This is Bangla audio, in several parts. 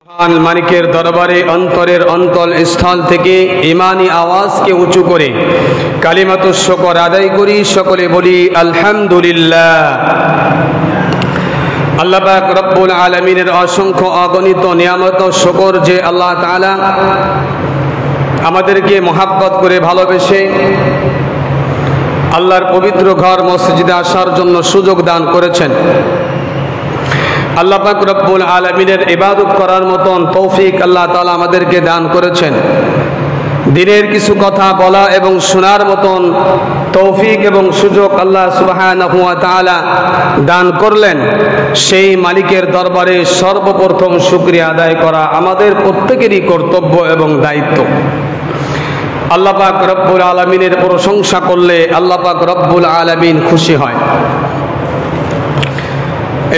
মহান মালিকের দরবারে অন্তরের অন্তল স্থল থেকে ঈমানি আওয়াজকে উঁচু করে কালিমাতুশ শুকর আদায় করি। সকলে বলি আলহামদুলিল্লাহ। আল্লাহ পাক রব্বুল আলামিনের অসংখ্য অগণিত নিয়ামত ও শুকর যে আল্লাহ তাআলা আমাদেরকে মহাব্বত করে ভালোবেসে আল্লাহর পবিত্র ঘর মসজিদে আসার জন্য সুযোগ দান করেছেন। আল্লাহ পাক রব্বুল আলামিনের ইবাদত করার মতন তৌফিক আল্লাহ তাআলা আমাদেরকে দান করেছেন। দিনের কিছু কথা বলা এবং শোনার মতন তৌফিক এবং সুযোগ আল্লাহ সুবহানাহু ওয়া তাআলা দান করলেন। সেই মালিকের দরবারে সর্বপ্রথম শুকরিয়া আদায় করা আমাদের প্রত্যেকেরই কর্তব্য এবং দায়িত্ব। আল্লাহ পাক রব্বুল আলামিনের প্রশংসা করলে আল্লাহ পাক রব্বুল আলামিন খুশি হয়।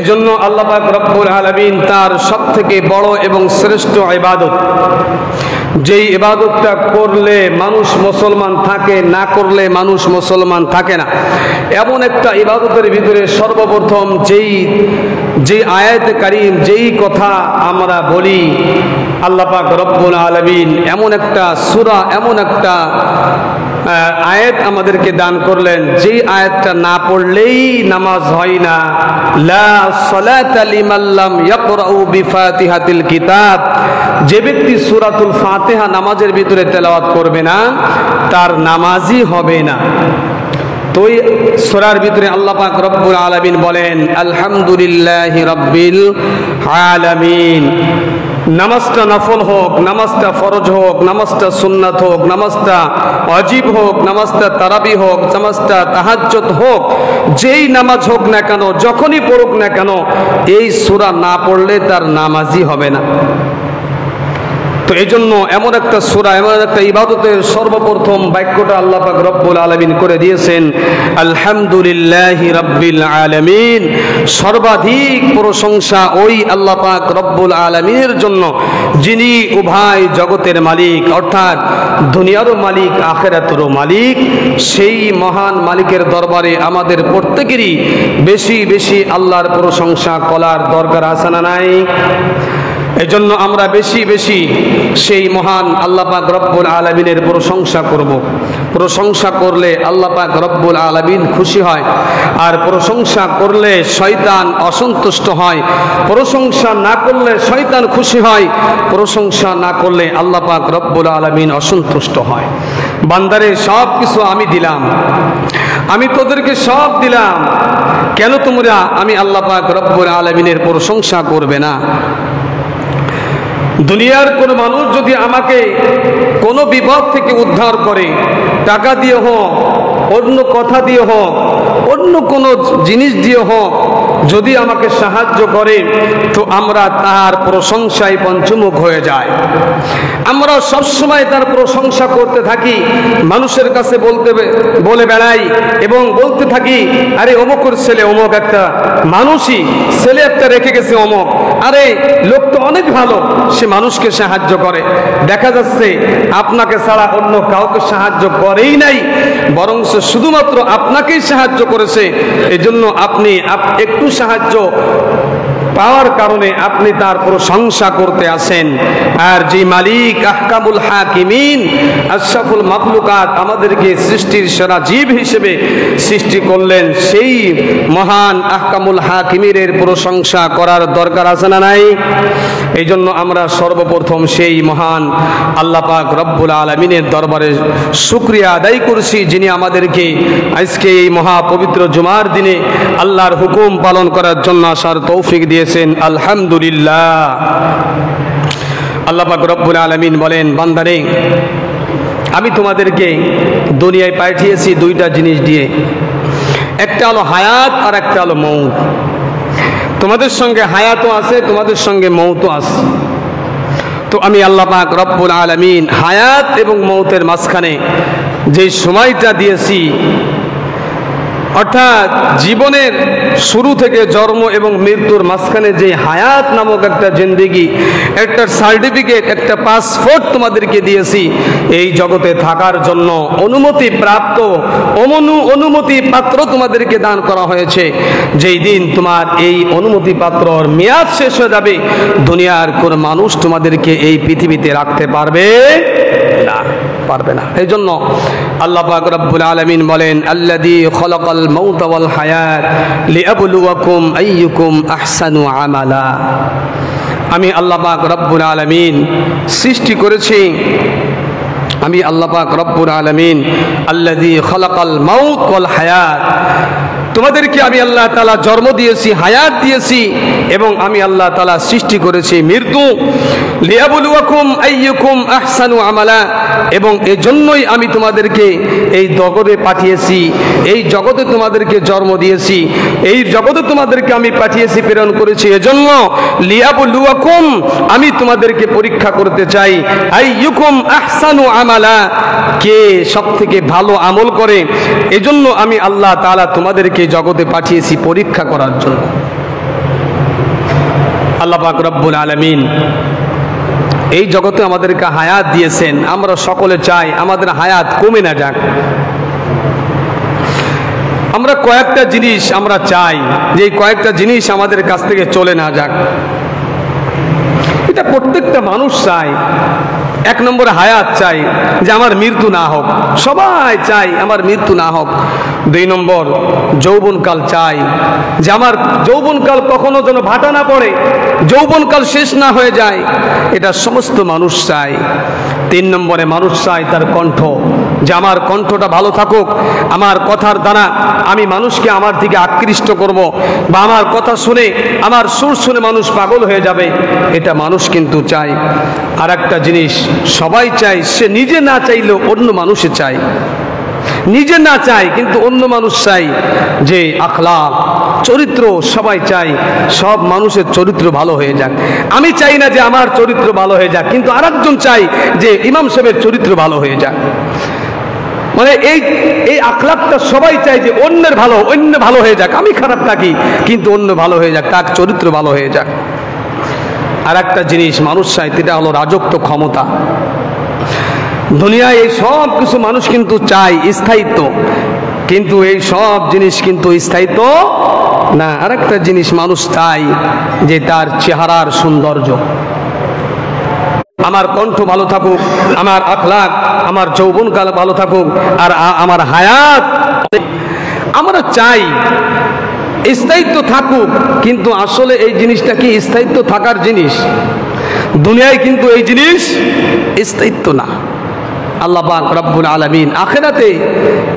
এজন্য আল্লাহ পাক রব্বুল আলামিন তার সবথেকে বড় এবং শ্রেষ্ঠ ইবাদত, যেই ইবাদতটা করলে মানুষ মুসলমান থাকে, না করলে মানুষ মুসলমান থাকে না, এমন একটা ইবাদতের ভিতরে সর্বপ্রথম যেই আয়াতে কারীম, যেই কথা আমরা বলি, আল্লাহ পাক রব্বুল আলামিন এমন একটা সূরা, এমন একটা আয়াত আমাদেরকে দান করলেন, যেই আয়াতটা না পড়লেই নামাজ হয় না। লা সালাতা লিমান লাম ইয়াকরাউ বিফাতিহাতিল কিতাব, যে ব্যক্তি সূরাতুল ফাতিহা নামাজের ভিতরে তেলাওয়াত করবে না তার নামাজই হবে না। তো এই সূরার ভিতরে আল্লাহ পাক রব্বুল আলামিন বলেন আলহামদুলিল্লাহি রাব্বিল আলামিন। নামাজটা নফল হোক, নামাজটা ফরজ হোক, নামাজটা সুন্নাত হোক, নামাজটা ওয়াজিব হোক, নামাজটা তারাবি হোক, নামাজটা তাহাজ্জুদ হোক, যেই নামাজ হোক না কেন, যখনই পড়ুক না কেন, এই সূরা না পড়লে তার নামাজই হবে না। তো এই জন্য এমন একটা সূরা, এমন একটা ইবাদতের সর্বপ্রথম বাক্যটা আল্লাহ পাক রব্বুল আলামিন করে দিয়েছেন আলহামদুলিল্লাহি রাব্বিল আলামিন। সর্বাধিক প্রশংসা ওই আল্লাহ পাক রব্বুল আলামিনের জন্য, যিনি উভয় জগতের মালিক, অর্থাৎ দুনিয়ারও মালিক, আখিরাতেরও মালিক। সেই মহান মালিকের দরবারে আমাদের প্রত্যেকেরই বেশি বেশি আল্লাহর প্রশংসা করার দরকার আছে না নাই? এজন্য আমরা বেশি বেশি সেই মহান আল্লাহ পাক রব্বুল আলামিনের প্রশংসা করব। প্রশংসা করলে আল্লাহ পাক রব্বুল আলামিন খুশি হয়, আর প্রশংসা করলে শয়তান অসন্তুষ্ট হয়। প্রশংসা না করলে শয়তান খুশি হয়, প্রশংসা না করলে আল্লাহ পাক রব্বুল আলামিন অসন্তুষ্ট হয়। বান্দারে সব কিছু আমি দিলাম, আমি তোদেরকে সব দিলাম, কেন তোমরা আমি আল্লাহ পাক রব্বুল আলামিনের প্রশংসা করবে না? দুনিয়ার কোন মানুষ যদি আমাকে কোনো বিপদ থেকে উদ্ধার করে, টাকা দিয়ে হোক, অন্য কথা দিয়ে হোক, অন্য কোনো জিনিস দিয়ে হোক, যদি আমাকে সাহায্য করে, তো আমরা তার প্রশংসায় পঞ্চমুখ হয়ে যায়। আমরা সবসময় তার প্রশংসা করতে থাকি, মানুষের কাছে বলে বেড়াই এবং বলতে থাকি, আরে অমুকের ছেলে, অমুক একটা মানুষই ছেলে একটা রেখে গেছে অমুক, আরে লোক তো অনেক ভালো, সে মানুষকে সাহায্য করে। দেখা যাচ্ছে আপনাকে ছাড়া অন্য কাউকে সাহায্য করেই নাই, বরং শুধুমাত্র আপনাকেই সাহায্য করেছে। এজন্য আপনি একটু সাহায্য পাওয়ার কারণে আপনি তার প্রশংসা করতে আসেন। আর যে মালিক আহকামুল হাকিমিন, আশরাফুল মাখলুকাত, আমাদেরকে সৃষ্টির সেরা জীব হিসেবে সৃষ্টি করলেন, সেই মহান আহকামুল হাকিমিনের প্রশংসা করার দরকার আছে না নাই? এই জন্য আমরা সর্বপ্রথম সেই মহান আল্লাহ পাক রব্বুল আলামিনের দরবারে শুকরিয়া আদায় করছি, যিনি আমাদেরকে আজকে এই মহাপবিত্র জুমার দিনে আল্লাহর হুকুম পালন করার জন্য আসার তৌফিক দিয়েছেন। আলহামদুলিল্লাহ। আল্লাহ পাক রব্বুল আলামিন বলেন, বান্দারে আমি তোমাদেরকে দুনিয়ায় পাঠিয়েছি দুইটা জিনিস দিয়ে, একটা হলো হায়াত আর একটা হলো মউত। তোমাদের সঙ্গে হায়াতও আছে, তোমাদের সঙ্গে মউতও আছে। তো আমি আল্লাহ পাক রব্বুল আলামিন হায়াত এবং মউতের মাঝখানে যে সময়টা দিয়েছি, অর্থাৎ জীবনের শুরু থেকে জন্ম এবং মৃত্যুর মাঝখানে যে হায়াত নামক একটা জিন্দেগি, একটা সার্টিফিকেট, একটা পাসপোর্ট তোমাদেরকে দিয়েছি এই জগতে থাকার জন্য অনুমতি প্রাপ্ত অনুমতি পাত্র তোমাদেরকে দান করা হয়েছে। যেই দিন তোমার এই অনুমতি পাত্রর মেয়াদ শেষ হয়ে যাবে, দুনিয়ার কোন মানুষ তোমাদেরকে এই পৃথিবীতে রাখতে পারবে না, পারবে না। এই জন্য আল্লাহ পাক রব্বুল আলামিন বলেন, আল্লাযী খালাকাল মাউতা ওয়াল হায়াত লিয়াবলুয়াকুম আইয়ুকুম আহসানু আমালা। আমি আল্লাহ পাক রব্বুল আলামিন সৃষ্টি করেছি, আমি আল্লাহ পাক রব্বুল আলামিন আল্লাযী খালাকাল মাউত ওয়াল হায়াত, তোমাদেরকে আমি আল্লাহ তাআলা জন্ম দিয়েছি, হায়াত দিয়েছি, এবং আমি আল্লাহ তাআলা সৃষ্টি করেছি মৃত্যু। লিয়াবলুয়াকুম আইয়ুকুম আহসানু আমালা, এবং এজন্যই আমি তোমাদেরকে এই জগতে পাঠিয়েছি, এই জগতে তোমাদেরকে জন্ম দিয়েছি, এই জগতে তোমাদেরকে আমি পাঠিয়েছি, প্রেরণ করেছি এজন্য। লিয়াবলুয়াকুম, আমি তোমাদেরকে পরীক্ষা করতে চাই, আইয়ুকুম আহসানু আমালা, কে সবথেকে ভালো আমল করে। এজন্য আমি আল্লাহ তাআলা তোমাদেরকে জগতে পাঠিয়েছি পরীক্ষা করার জন্য। আল্লাহ পাক রব্বুল আলামিন এই জগতে আমাদেরকে হায়াত দিয়েছেন। আমরা সকলে চাই আমাদের হায়াত কমে না যাক। আমরা কয়েকটা জিনিস আমরা চাই যে এই কয়েকটা জিনিস আমাদের কাছ থেকে চলে না যাক। এটা প্রত্যেকটা মানুষ চায়। এক নম্বরে হায়াত চাই, যে আমার মৃত্যু না হোক, সবাই চাই আমার মৃত্যু না হোক। দুই নম্বর যৌবনকাল চাই, যে আমার যৌবনকাল কখনো যেন ভাটা না পড়ে, যৌবনকাল শেষ না হয়ে যায়, এটা সমস্ত মানুষ চায়। তিন নম্বরে মানুষ চায় তার কণ্ঠ, যে আমার কণ্ঠটা ভালো থাকুক, আমার কথার দ্বারা আমি মানুষকে আমার দিকে আকৃষ্ট করব, বা আমার কথা শুনে আমার সুর শুনে মানুষ পাগল হয়ে যাবে, এটা মানুষ কিন্তু চায়। আর একটা জিনিস সবাই চায়, সে নিজে না চাইলেও অন্য মানুষে চায়, নিজে না চায় কিন্তু অন্য মানুষ চায়, যে আখলাক চরিত্র সবাই চায় সব মানুষের চরিত্র ভালো হয়ে যাক। আমি চাই না যে আমার চরিত্র ভালো হয়ে যাক, কিন্তু আরেকজন চাই যে ইমাম সাহেবের চরিত্র ভালো হয়ে যাক। মানে এই আখলাকটা সবাই চায় যে অন্যের ভালো, অন্য ভালো হয়ে যাক, আমি খারাপ থাকি কিন্তু অন্য ভালো হয়ে যাক, তার চরিত্র ভালো হয়ে যাক। আর একটা জিনিস মানুষ চায়, সেটা হলো রাজত্ব, ক্ষমতা। দুনিয়ায় এই সব কিছু মানুষ কিন্তু চায় স্থায়িত্ব, কিন্তু এই সব জিনিস কিন্তু স্থায়িত্ব না। আর একটা জিনিস মানুষ চায়, যে তার চেহারার সৌন্দর্য। আমার কণ্ঠ ভালো থাকুক, আমার আখলাক, আমার যৌবনকাল ভালো থাকুক, আর আমার হায়াত। আমরা চাই স্থায়িত্ব থাকুক, কিন্তু আসলে এই জিনিসটা কি স্থায়িত্ব থাকার জিনিস? দুনিয়ায় কিন্তু এই জিনিস স্থায়িত্ব না। আল্লাহ পাক রব্বুল আলামিন আখিরাতে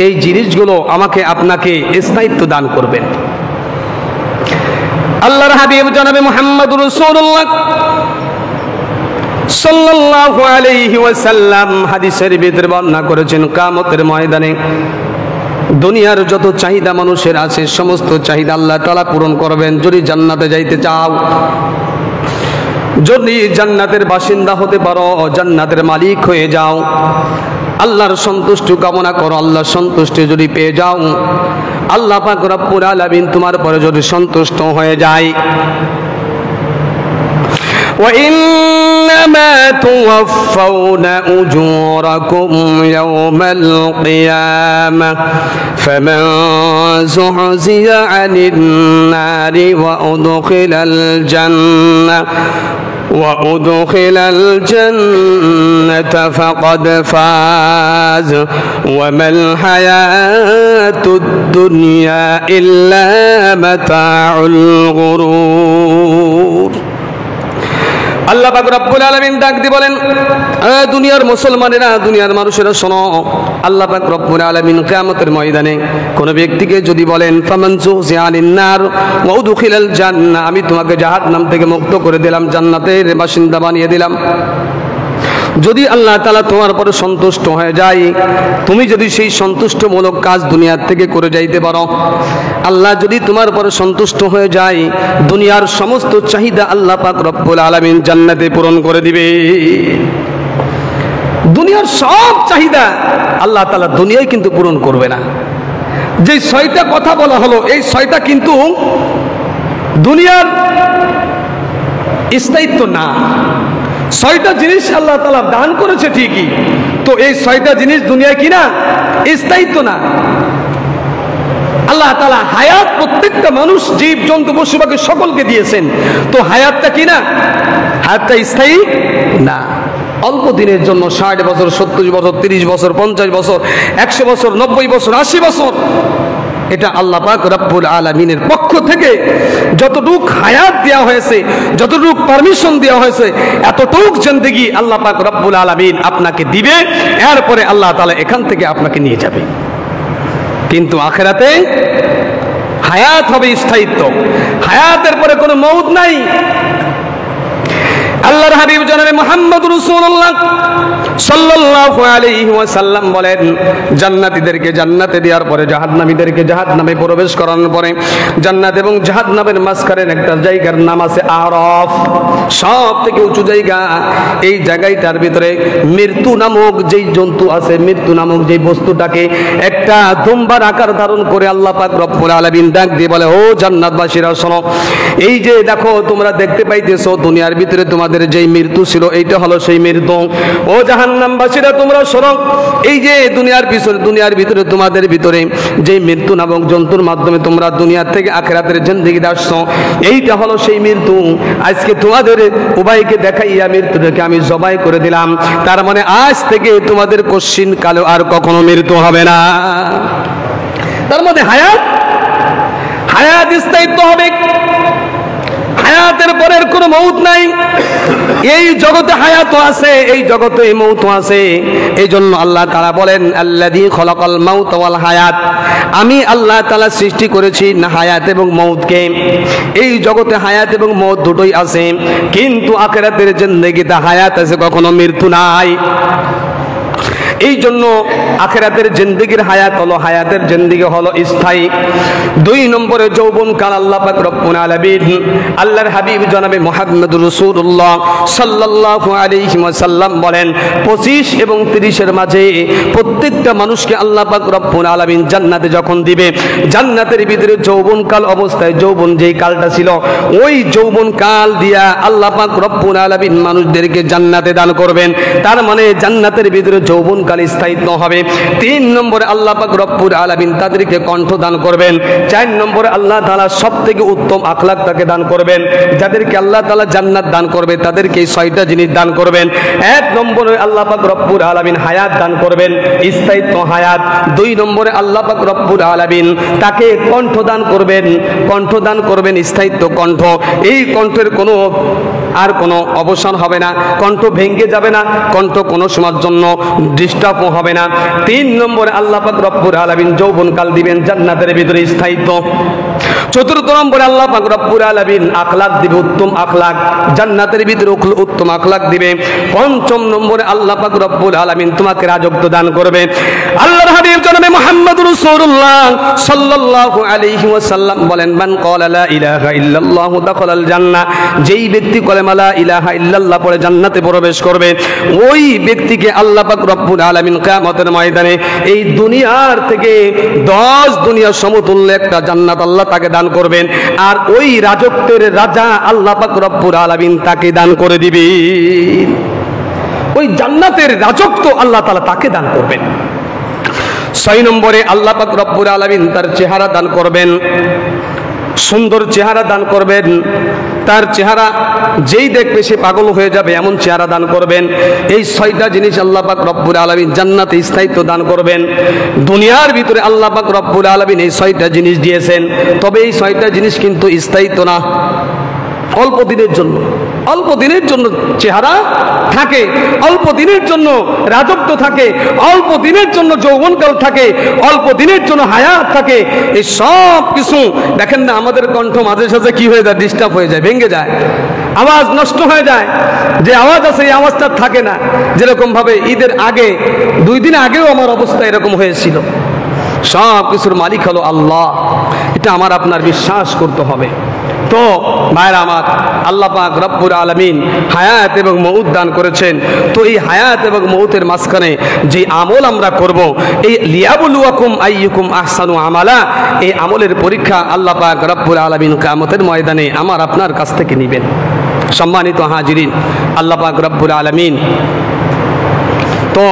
এই জিনিসগুলো আমাকে আপনাকে স্থায়িত্ব দান করবেন। আল্লাহর হাবিব জনাবে মুহাম্মদুর রাসূলুল্লাহ সাল্লাল্লাহু আলাইহি ওয়াসাল্লাম হাদিসের ভিতরে বর্ণনা করেছেন, কিয়ামতের ময়দানে দুনিয়ার যত চাহিদা মানুষের আছে সমস্ত চাহিদা আল্লাহ তাআলা পূরণ করবেন। যদি জান্নাতে যাইতে চাও, যদি জান্নাতের বাসিন্দা হতে পারো, জান্নাতের মালিক হয়ে যাও, আল্লাহর সন্তুষ্টি কামনা করো, আল্লাহর সন্তুষ্টি যদি পেয়ে যাও, আল্লাহ পাক রব্বুল আলামিন তোমার পরে যদি সন্তুষ্ট হয়ে যায়, وإنما توفون أجوركم يوم القيامة فمن زحزح عن النار وأدخل الجنة فقد فاز وما الحياة الدنيا إلا متاع الغرور। আল্লাহ পাক রব্বুল আলামিন ডাক দিয়ে বলেন, দুনিয়ার মুসলমানেরা, দুনিয়ার মানুষেরা শোনো, আল্লাহ পাক রব্বুল আলামিন কিয়ামতের ময়দানে কোন ব্যক্তিকে যদি বলেন ফামান যুযিআ আনিন নার ওয়া উদখিলাল জান্নাহ, আমি তোমাকে জাহান্নাম থেকে মুক্ত করে দিলাম, জান্নাতের বাসিন্দা বানিয়ে দিলাম। যদি আল্লাহ তাআলা তোমার উপরে সন্তুষ্ট হয়ে যায়, তুমি যদি সেই সন্তুষ্টমূলক কাজ দুনিয়ার থেকে করে যাইতে পারো, আল্লাহ যদি তোমার উপরে সন্তুষ্ট হয়ে যায়, দুনিয়ার সমস্ত চাহিদা আল্লাহ পাক রব্বুল আলামিন জান্নাতে পূরণ করে দিবে। দুনিয়ার সব চাহিদা আল্লাহ তাআলা দুনিয়ায় কিন্তু পূরণ করবে না। যে 6টা কথা বলা হলো, এই 6টা কিন্তু দুনিয়ার স্থায়িত্ব না। 6টা জিনিস আল্লাহ তাআলা দান করেছে ঠিকই, তো এই 6টা জিনিস দুনিয়ায় কি না, স্থায়িত্ব না। আল্লাহ তাআলা হায়াত প্রত্যেকটা মানুষ, জীব জন্তু পশু পাখি সকলকে দিয়েছেন, তো হায়াতটা কি না, হায়াতটা স্থায়ী না। অল্প দিনের জন্য 60 বছর, 70 বছর, 30 বছর, 50 বছর, 100 বছর, 90 বছর, 80 বছর, এটা আল্লাহ পাক রব্বুল আলামিনের পক্ষ থেকে যতটুক হায়াত দেওয়া হয়েছে, যতটুক পারমিশন দেওয়া হয়েছে, এতটুক জিন্দেগি আল্লাহ পাক রব্বুল আলামিন আপনাকে দিবে, এরপরে আল্লাহ তাআলা এখান থেকে আপনাকে নিয়ে যাবে। কিন্তু আখিরাতে হায়াত হবে স্থায়িত্ব, হায়াতের পরে কোনো মউত নাই। আল্লাহর হাবিব জনাবে মুহাম্মদ রাসূলুল্লাহ সাল্লাল্লাহু আলাইহি ওয়াসাল্লাম বলেন, জান্নাতীদেরকে জান্নাতে দেওয়ার পরে জাহান্নামীদেরকে জাহান্নামে প্রবেশ করানোর পরে জান্নাত এবং জাহান্নামের মাঝখানে একটা জায়গার নাম আছে আরাফ, সব থেকে উঁচু জায়গা। এই জায়গাটার ভিতরে মৃত্যু নামক যেই জন্তু আছে, মৃত্যু নামক যেই বস্তুটাকে একটা দুম্বার আকার ধারণ করে আল্লাহ পাক রব্বুল আলামিন ডাক দিয়ে বলে, ও জান্নাতবাসীরা শোনো, এই যে দেখো তোমরা দেখতে পাইতেছো দুনিয়ার ভিতরে তোমাদের যেই মৃত্যু ছিল, এইটা হলো সেই মৃত্যু। ও জাহান্নামবাসীরা তোমরা শোনো, এই যে দুনিয়ার ভিতরে তোমাদের ভিতরে যেই মৃত্যু নামক জন্তুর মাধ্যমে তোমরা দুনিয়ার থেকে আখিরাতের জিন্দেগিতে আসছো, এইটা হলো সেই মৃত্যু। আজকে তোমাদের উভয়কে দেখাইয়া মৃত্যুটাকে আমি জবাই করে দিলাম, তার মানে আজ থেকে তোমাদের কশ্চিন কালে আর কখনো মৃত্যু হবে না। তার মধ্যে হায়াত স্থায়িত্ব হবে, হায়াতের পরের কোনো মউত নাই। এই জগতে হায়াত আছে, এই জগতে মউত আছে। এই জন্য আল্লাহ তাআলা বলেন, আল্লাযী খলাকাল মাউত ওয়াল হায়াত, আমি আল্লাহ তাআলা সৃষ্টি করেছি না হায়াত এবং মউতকে। এই জগতে হায়াত এবং মউত দুটোই আছে, কিন্তু আখিরাতের জিন্দেগিতে হায়াত আছে, কখনো মৃত্যু নাই। এই জন্য আখিরাতের জিন্দেগির হায়াত হলো, হায়াতের জিন্দেগি হলো স্থায়ী। 2 নম্বরে যৌবনকাল আল্লাহ পাক রব্বুল আলামিন আল্লাহর হাবিব জনাবে মুহাম্মদুর রাসূলুল্লাহ সাল্লাল্লাহু আলাইহি ওয়াসাল্লাম বলেন, 25 এবং 30-এর মাঝে প্রত্যেকটা মানুষকে আল্লাহ পাক রব্বুল আলামিন জান্নাতে যখন দিবে, জান্নাতের ভিতরে যৌবনকাল অবস্থায় যৌবন যেই কালটা ছিল, ওই যৌবনকাল দিয়া আল্লাহ পাক রব্বুল আলামিন মানুষদেরকে জান্নাতে দান করবেন। তার মানে জান্নাতের ভিতরে যৌবন কাল স্থায়িত্ব হবে। 3 নম্বরে আল্লাহ পাক রব্বুল আলামিন তাদেরকে কণ্ঠ দান করবেন। 4 নম্বরে আল্লাহ তাআলা সবথেকে উত্তম আখলাক তাকে দান করবেন। যাদেরকে আল্লাহ তাআলা জান্নাত দান করবে তাদেরকে এই 6টা জিনিস দান করবেন। 1 নম্বরে আল্লাহ পাক রব্বুল আলামিন হায়াত দান করবেন, স্থায়িত্ব হায়াত। 2 নম্বরে আল্লাহ পাক রব্বুল আলামিন তাকে কণ্ঠ দান করবেন, স্থায়িত্ব কণ্ঠ। এই কণ্ঠের কোনো আর কোনো অবসান হবে না, কণ্ঠ ভেঙে যাবে না, কণ্ঠ কোনো সময়ের জন্য ডিস্টার্ব হবে না। 3 নম্বরে আল্লাহ পাক রব্বুল আলামিন যৌবনকাল দিবেন জান্নাতের ভিতরে স্থায়িত্ব। 4 নম্বরে আল্লাহ পাক রব্বুল আলামিন আখলাক দিবে, উত্তম আখলাক, জান্নাতের ভিতরে উত্তম আখলাক দিবে। 5 নম্বরে আল্লাহ পাক রব্বুল আলামিন তোমাকে রাজত্ব দান করবে। আল্লাহর হাবিব জনাবে মুহাম্মদুর রাসূলুল্লাহ সাল্লাল্লাহু আলাইহি ওয়াসাল্লাম বলেন, মান ক্বালা লা ইলাহা ইল্লাল্লাহু দাখালাল জান্নাহ, যেই ব্যক্তি কলেমা লা ইলাহা ইল্লাল্লাহ পড়ে জান্নাতে প্রবেশ করবে, ওই ব্যক্তিকে আল্লাহ পাক রব্বুল আলামিন কিয়ামতের ময়দানে এই দুনিয়ার থেকে 10 দুনিয়ার সমতুল্য একটা জান্নাত আল্লাহ তাকে দান করবেন। আর ওই রাজত্বের রাজা আল্লাহ পাক রব্বুল আলামিন তাকে দান করে দিবেন। ওই জান্নাতের রাজত্ব আল্লাহ তাআলা তাকে দান করবেন। 6 নম্বরে আল্লাহ পাক রব্বুল আলামিন তার চেহারা দান করবেন, সুন্দর চেহারা দান করবেন। তার চেহারা যেই দেখবে সে পাগল হয়ে যাবে এমন চেহারা দান করবেন। এই 6টা জিনিস আল্লাহ পাক রব্বুল আলামিন জান্নাতে স্থায়িত্ব দান করবেন। দুনিয়ার ভিতরে আল্লাহ পাক রব্বুল আলামিন এই 6টা জিনিস দিয়েছেন, তবে এই 6টা জিনিস কিন্তু স্থায়িত্ব না, অল্প দিনের জন্য। অল্প দিনের জন্য চেহারা থাকে, অল্প দিনের জন্য রাজত্ব থাকে, অল্প দিনের জন্য যৌবনকাল থাকে, অল্প দিনের জন্য হায়াত থাকে। এই সব কিছু দেখেন না, আমাদের কণ্ঠ মাঝে সাঝে কি হয়ে যায়, ডিস্টার্ব হয়ে যায়, ভেঙে যায়, আওয়াজ নষ্ট হয়ে যায়। যে আওয়াজ আছে এই আওয়াজটা থাকে না। যেরকম ভাবে ঈদের আগে 2 দিন আগেও আমার অবস্থা এরকম হয়েছিল। সব কিছুর মালিক হলো আল্লাহ, এটা আমার আপনার বিশ্বাস করতে হবে। তো ভাইরা আমার, আল্লাহ পাক রব্বুল আলামিন হায়াত এবং মউত দান করেছেন। তো এই হায়াত এবং মউতের মাঝখানে যে আমল আমরা করব, এই লিয়াবলুয়াকুম আইয়ুকুম আহসানু আমালা, এই আমলের পরীক্ষা আল্লাহ পাক রব্বুল আলামিন কিয়ামতের ময়দানে আমার আপনার কাছ থেকে নেবেন। সম্মানিত হাজিরিন, আল্লাহ পাক রব্বুল আলামিন, তো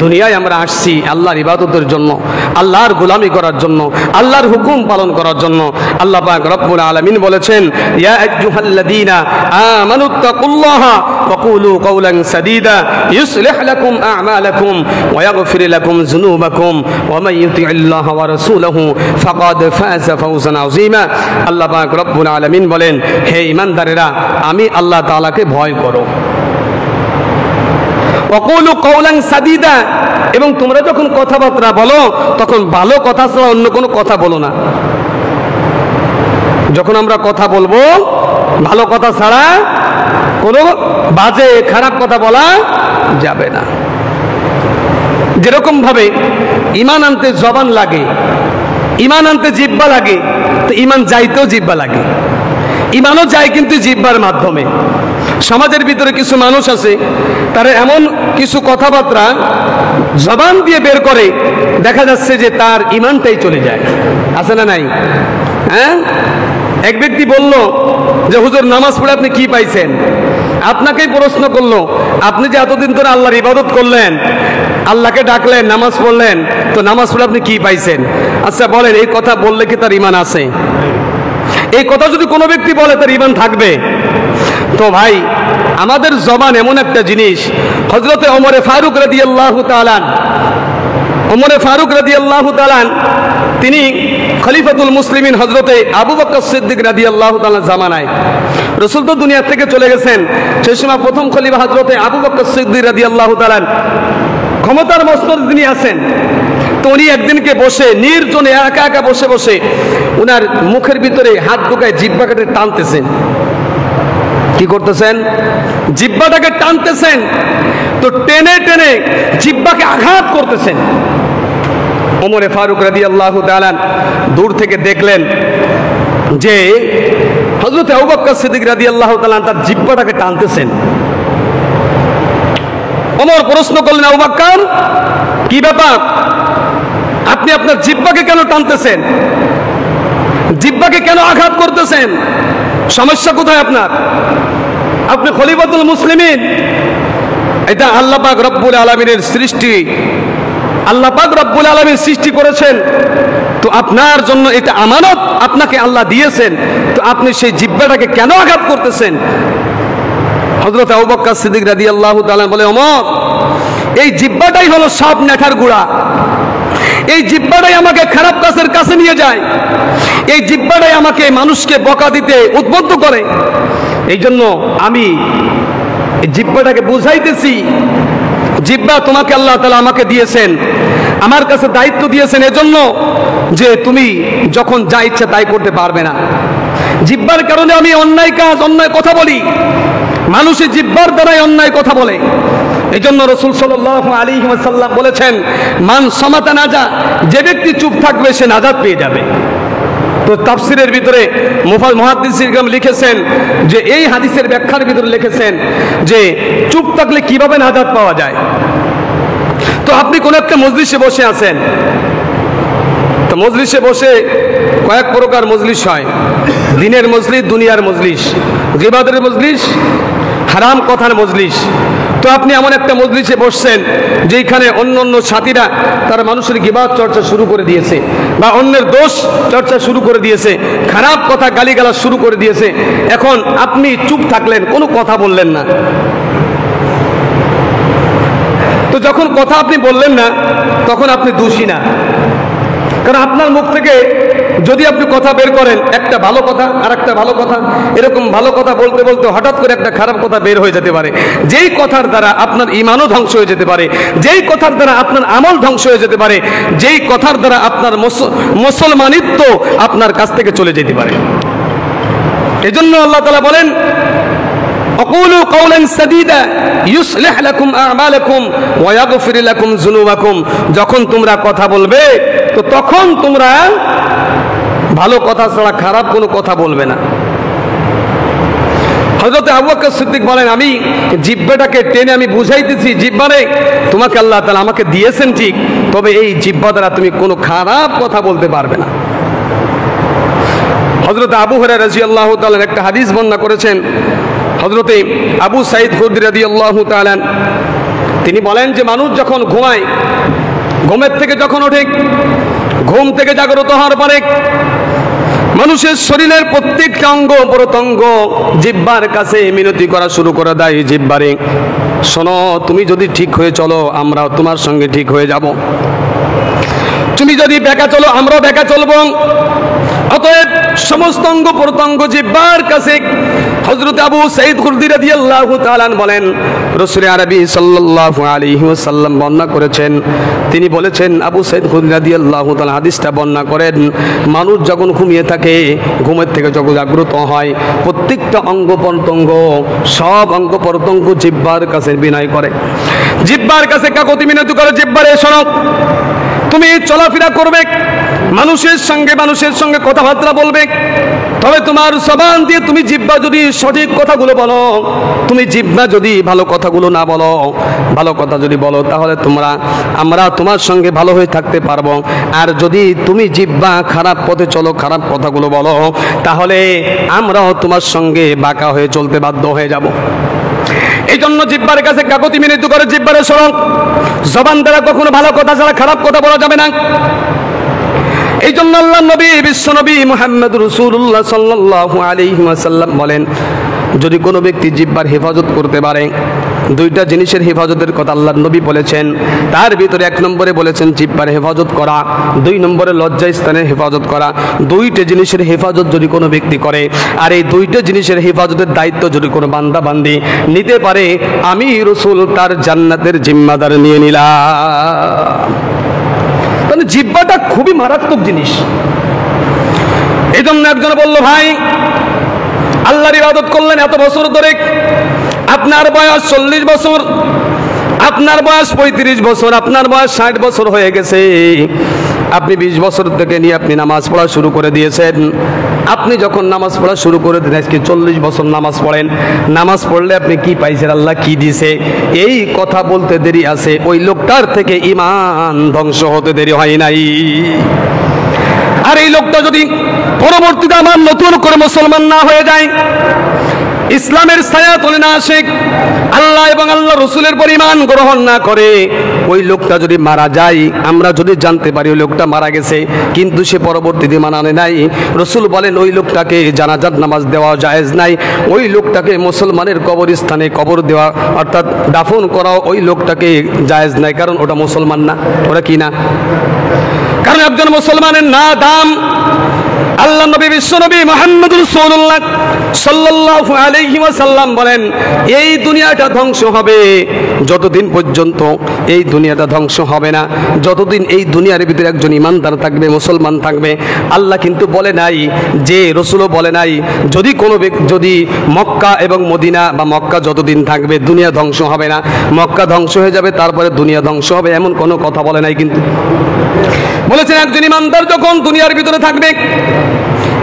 দুনিয়ায় আমরা আসছি আল্লাহর ইবাদতের জন্য, আল্লাহর গোলামি করার জন্য, আল্লাহর হুকুম পালন করার জন্য। আল্লাহ পাক রব্বুল আলামিন বলেছেন, ইয়া আইয়ুহাল্লাযীনা আমানুত্তাকুল্লাহা ওয়া কুলু কাওলান সাদীদা ইউসলিহ লাকুম আ'মালাকুম ওয়া ইয়াগফির লাকুম যুনুবাকুম ওয়া মান ইউতি'িল্লাহা ওয়া রাসূলাহু ফাকাদ ফাযা ফাওজান আযীমা। আল্লাহ পাক রব্বুল আলামিন বলেন, হে ঈমানদারেরা, আমি আল্লাহ তাআলাকে ভয় করো। ওয়াকুলু কাওলান সাদীদা, এবং তোমরা যখন কথাবার্তা বলো তখন ভালো কথা ছাড়া অন্য কোনো কথা বলো না। যখন আমরা কথা বলবো, ভালো কথা ছাড়া কোনো বাজে খারাপ কথা বলা যাবে না। যেরকম ভাবে ঈমান আনতে জবান লাগে, ঈমান আনতে জিহ্বা লাগে, তো ঈমান যাইতেও জিহ্বা লাগে। ঈমানও যায় কিন্তু জিহ্বার মাধ্যমে। সমাজের ভিতরে কিছু মানুষ আছে, তারা এমন কিছু কথাবার্তা জবান দিয়ে বের করে, দেখা যাচ্ছে যে তার ঈমানটাই চলে যায়। আছে না নাই? হ্যাঁ, এক ব্যক্তি বলল যে হুজুর, নামাজ পড়ে আপনি কি পাইছেন? আপনাকেই প্রশ্ন করলো, আপনি যে এতদিন ধরে আল্লাহর ইবাদত করলেন, আল্লাহকে ডাকলেন, নামাজ পড়লেন, তো নামাজ পড়ে আপনি কি পাইছেন? আচ্ছা বলেন, এই কথা বললে কি তার ঈমান আছে? এই কথা যদি কোনো ব্যক্তি বলে, তার ঈমান থাকবে? তো ভাই, আমাদের জবান এমন একটা জিনিস, হযরতে ওমরে ফারুক রাদিয়াল্লাহু তাআলা, ওমরে ফারুক রাদিয়াল্লাহু তাআলা, তিনি খলিফাতুল মুসলিমিন হযরতে আবু বকর সিদ্দিক রাদিয়াল্লাহু তাআলা জামানায়, রাসূল তো দুনিয়া থেকে চলে গেছেন, সেই সময় প্রথম খলিফা হযরতে আবু বকর সিদ্দিক রাদিয়াল্লাহু তাআলা ক্ষমতার মস্তদে তিনি আছেন। তো উনি একদিনকে বসে নির্জনে একা একা বসে বসে উনার মুখের ভিতরে হাত ঢুকায় জিহ্বাটাকে টানতেছেন। কি করতেছেন? জিহ্বাটাকে টানতেছেন। তো টেনে টেনে জিহ্বাকে আঘাত করতেছেন। ওমরে ফারুক রাদিয়াল্লাহু তাআলা দূর থেকে দেখলেন যে হযরত আবু বকর সিদ্দিক রাদিয়াল্লাহু তাআলা তার জিহ্বাটাকে টানতেছেন। ওমর প্রশ্ন করলেন, আবু বকর, কি ব্যাপার? আপনি আপনার জিহ্বাকে কেন টানতেছেন? জিহ্বাকে কেন আঘাত করতেছেন? সমস্যা কোথায় আপনার? আপনি খলিফাতুল মুসলিমিন, এটা আল্লাহ পাক রব্বুল আলামিনের সৃষ্টি, আল্লাহ পাক রব্বুল আলামিন সৃষ্টি করেছেন। তো আপনার জন্য এটা আমানত, আপনাকে আল্লাহ দিয়েছেন, তো আপনি সেই জিহ্বাটাকে কেন আঘাত করতেছেন? হযরত আবু বকর সিদ্দিক রাদিয়াল্লাহু তাআলা বলে, ওমর, এই জিহ্বাটাই হলো সব নেঠার গুড়া। এই জিহ্বাটাই আমাকে খারাপ কাজের কাছে নিয়ে যায়। এই জিহ্বাটাই আমাকে মানুষকে বকা দিতে উদ্বুদ্ধ করে। এই জন্য আমি এই জিহ্বাটাকে বুঝাইতেছি, জিহ্বা তোমাকে আল্লাহ তাআলা আমাকে দিয়েছেন, আমার কাছে দায়িত্ব দিয়েছেন, এজন্য যে তুমি যখন যা ইচ্ছা তাই করতে পারবে না। জিহ্বার কারণে আমি অন্যায় কাজ, অন্যায় কথা বলি। মানুষের জিহ্বার দ্বারাই অন্যায় কথা বলে। এই জন্য রাসূল সাল্লাল্লাহু আলাইহি ওয়াসাল্লাম বলেছেন, মান সামাতা নাজা, যে ব্যক্তি চুপ থাকবে সে নাজাত পেয়ে যাবে। তো তাফসিরের ভিতরে মুহাদ্দিসিন লিখেছেন যে এই হাদিসের ব্যাখ্যার ভিতরে লিখেছেন যে চুপ থাকলে কিভাবে নাজাত পাওয়া যায়। তো আপনি কোন একটা মজলিসে বসে আছেন, তো মজলিসে বসে কয়েক প্রকার মজলিস হয়, দিনের মজলিস, দুনিয়ার মজলিস, গীবাতের মজলিস, হারাম কথার মজলিস। তো আপনি এমন একটা মজলিসে বসছেন যেখানে অন্য অন্য সাথীরা তারা মানুষের গীবাত চর্চা শুরু করে দিয়েছে, বা অন্যের দোষ চর্চা শুরু করে দিয়েছে, খারাপ কথা গালিগালাজ শুরু করে দিয়েছে। এখন আপনি চুপ থাকলেন, কোনো কথা বললেন না। তো যখন কথা আপনি বললেন না, তখন আপনি দোষী না, কারণ আপনার মুখ থেকে যদি আপনি কথা বের করেন, একটা ভালো কথা আর একটা ভালো কথা, এরকম ভালো কথা বলতে বলতে হঠাৎ করে একটা খারাপ কথা বের হয়ে যেতে পারে, যেই কথার দ্বারা আপনার ঈমানও ধ্বংস হয়ে যেতে পারে, যেই কথার দ্বারা আপনার আমল ধ্বংস হয়ে যেতে পারে, যেই কথার দ্বারা আপনার মুসলমানিত্ব আপনার কাছ থেকে চলে যেতে পারে। এজন্য আল্লাহ তাআলা বলেন, আকুলু কাওলান সাদীদা ইউসলিহ লাকুম আ'মালাকুম ওয়া ইয়াগফির লাকুম যুনুবাকুম। যখন তোমরা কথা বলবে, তো তখন তোমরা ভালো কথা ছাড়া খারাপ কোনো কথা বলবে না। হযরত আবু বকর সিদ্দিক বলেন, আমি জিহ্বাটাকে টেনে আমি বুঝাইতেছি, জিহ্বারে তোমাকে আল্লাহ তাআলা আমাকে দিয়েছেন ঠিক, তবে এই জিহ্বা দ্বারা তুমি কোনো খারাপ কথা বলতে পারবে না। হযরত আবু হুরায়রা রাদিয়াল্লাহু তাআলা একটা হাদিস বর্ণনা করেছেন। হযরত আবু সাঈদ খুদরী রাদিয়াল্লাহু তাআলা তিনি বলেন যে মানুষ যখন ঘুমায়, ঘুমের থেকে যখন ওঠে, ঘুম থেকে জাগ্রত হওয়ার পরে মানুষের শরীরের প্রত্যেকটা অঙ্গ প্রত্যঙ্গ জিহ্বার কাছে মিনতি করা শুরু করে দেয়। জিহ্বারে, শোনো, তুমি যদি ঠিক হয়ে চলো আমরাও তোমার সঙ্গে ঠিক হয়ে যাব, তুমি যদি বেঁকা চলো আমরাও বেঁকা চলবো। অতএব সমস্ত অঙ্গ প্রত্যঙ্গ জিহ্বার কাছে। হযরত আবু সাঈদ খুদরী রাদিয়াল্লাহু তাআলা বলেন, রাসূল আরবি সাল্লাল্লাহু আলাইহি ওয়াসাল্লাম বর্ণনা করেছেন, তিনি বলেছেন, আবু সাঈদ খুদরী রাদিয়াল্লাহু তাআলা হাদিসটা বর্ণনা করেন, মানুষ যখন ঘুমিয়ে থাকে, ঘুমের থেকে যখন জাগ্রত হয়, প্রত্যেকটা অঙ্গ প্রত্যঙ্গ, সব অঙ্গ প্রত্যঙ্গ জিহ্বার কাছে বিনয় করে, জিহ্বার কাছে কাকুতি মিনতি করে। জিহ্বারে, শোনো, তুমি চলাফেরা করবে, মানুষের সঙ্গে কথাবার্তা বলবে, তবে তোমার জবান দিয়ে তুমি জিহ্বা যদি সঠিক কথাগুলো বলো, তুমি জিহ্বা যদি ভালো কথাগুলো না বলো, ভালো কথা যদি বলো, তাহলে আমরা তোমার সঙ্গে ভালো হয়ে থাকতে পারবো। আর যদি তুমি জিহ্বা খারাপ পথে চলো, খারাপ কথাগুলো বলো, তাহলে আমরাও তোমার সঙ্গে বাঁকা হয়ে চলতে বাধ্য হয়ে যাব। এই জন্য জিহ্বার কাছে কাকুতি মিনতি করে। জিহ্বারে, শোনো, জবান দ্বারা কখনো ভালো কথা ছাড়া খারাপ কথা বলা যাবে না। এই জন্য আল্লাহ নবী, বিশ্ব নবী মুহাম্মদ রাসূলুল্লাহ সাল্লাল্লাহু আলাইহি ওয়াসাল্লাম বলেন, যদি কোনো ব্যক্তি জিহ্বার হেফাজত করতে পারে, দুইটা জিনিসের হেফাজতের কথা আল্লাহ নবী বলেছেন, তার ভিতরে 1 নম্বরে বলেছেন জিহ্বার হেফাজত করা, 2 নম্বরে লজ্জা স্থানের হেফাজত করা। দুইটা জিনিসের হেফাজত যদি কোনো ব্যক্তি করে, আর এই দুইটা জিনিসের হেফাজতের দায়িত্ব যদি কোনো বান্দা বান্দি নিতে পারে, আমি রাসূল তার জান্নাতের জিম্মাদার নিয়ে নিলাম। তাহলে জিহ্বাটা খুবই মারাত্মক জিনিস। এই জন্য একজন বলল, ভাই আল্লাহর ইবাদত করলেন এত বছর ধরে, আপনার বয়স 40 বছর, আপনার বয়স 35 বছর, আপনার বয়স 60 বছর হয়ে গেছে, আপনি 20 বছর থেকে নিয়ে আপনি নামাজ পড়া শুরু করে দিয়েছেন। আপনি যখন নামাজ পড়া শুরু করে দিন, আজকে 40 বছর নামাজ পড়েন, নামাজ পড়লে আপনি কি পাইছেন, আল্লাহ কি দিছে, এই কথা বলতে দেরি আছে, ওই লোকটার থেকে ঈমান ধ্বংস হতে দেরি হয় নাই। আর এই লোকটা যদি পরবর্তীতে আমার নতুন করে মুসলমান না হয়ে যায়, ইসলামের ছায়া তলে না আসে, আল্লাহ এবং আল্লাহ রসুলের পরিমাণ গ্রহণ না করে, ওই লোকটা যদি মারা যায়, আমরা যদি জানতে পারি ওই লোকটা মারা গেছে কিন্তু সে পরবর্তীতে মানে নাই, রসুল বলেন ওই লোকটাকে জানাজার নামাজ দেওয়া জায়েজ নাই, ওই লোকটাকে মুসলমানের কবরস্থানে কবর দেওয়া অর্থাৎ দাফন করাও ওই লোকটাকে জায়েজ নাই, কারণ ওটা মুসলমান না। ওরা কি না? কারণ একজন মুসলমানের না দাম। আল্লাহ নবী বিশ্ব নবী মুহাম্মদ রাসূলুল্লাহ সাল্লাল্লাহু আলাইহি ওয়াসাল্লাম বলেন, এই দুনিয়াটা ধ্বংস হবে যতদিন পর্যন্ত এই দুনিয়াটা ধ্বংস হবে না, যতদিন এই দুনিয়ার ভিতরে একজন ইমানদার থাকবে, মুসলমান থাকবে। আল্লাহ কিন্তু বলে নাই, যে রসুলও বলে নাই যদি কোনো যদি মক্কা এবং মদিনা বা মক্কা যতদিন থাকবে দুনিয়া ধ্বংস হবে না, মক্কা ধ্বংস হয়ে যাবে তারপরে দুনিয়া ধ্বংস হবে, এমন কোনো কথা বলে নাই। কিন্তু বলেছেন একজন ইমানদার যখন দুনিয়ার ভিতরে থাকবে,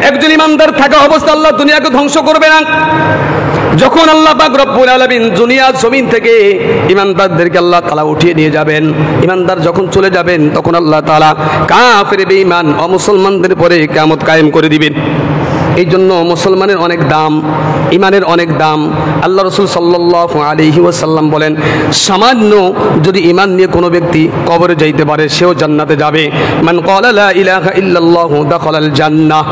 একজন ইমানদার থাকা অবস্থা আল্লাহ দুনিয়াকে ধ্বংস করবে না। যখন আল্লাহ পাক রব্বুল আলামিন দুনিয়া জমিন থেকে ইমানদারদেরকে আল্লাহ তাআলা উঠিয়ে নিয়ে যাবেন, ইমানদার যখন চলে যাবেন তখন আল্লাহ তাআলা কাফের বেঈমান অমুসলমানদের পরে কিয়ামত কায়েম করে দিবেন। এই জন্য মুসলমানের অনেক দাম, ইমানের অনেক দাম। আল্লাহ রাসূল সাল্লাল্লাহু আলাইহি ওয়াসাল্লাম বলেন, সামান্য যদি ইমান নিয়ে কোনো ব্যক্তি কবরে যাইতে পারে সেও জান্নাতে যাবে। মান ক্বালা লা ইলাহা ইল্লাল্লাহু দাখালাল জান্নাহ।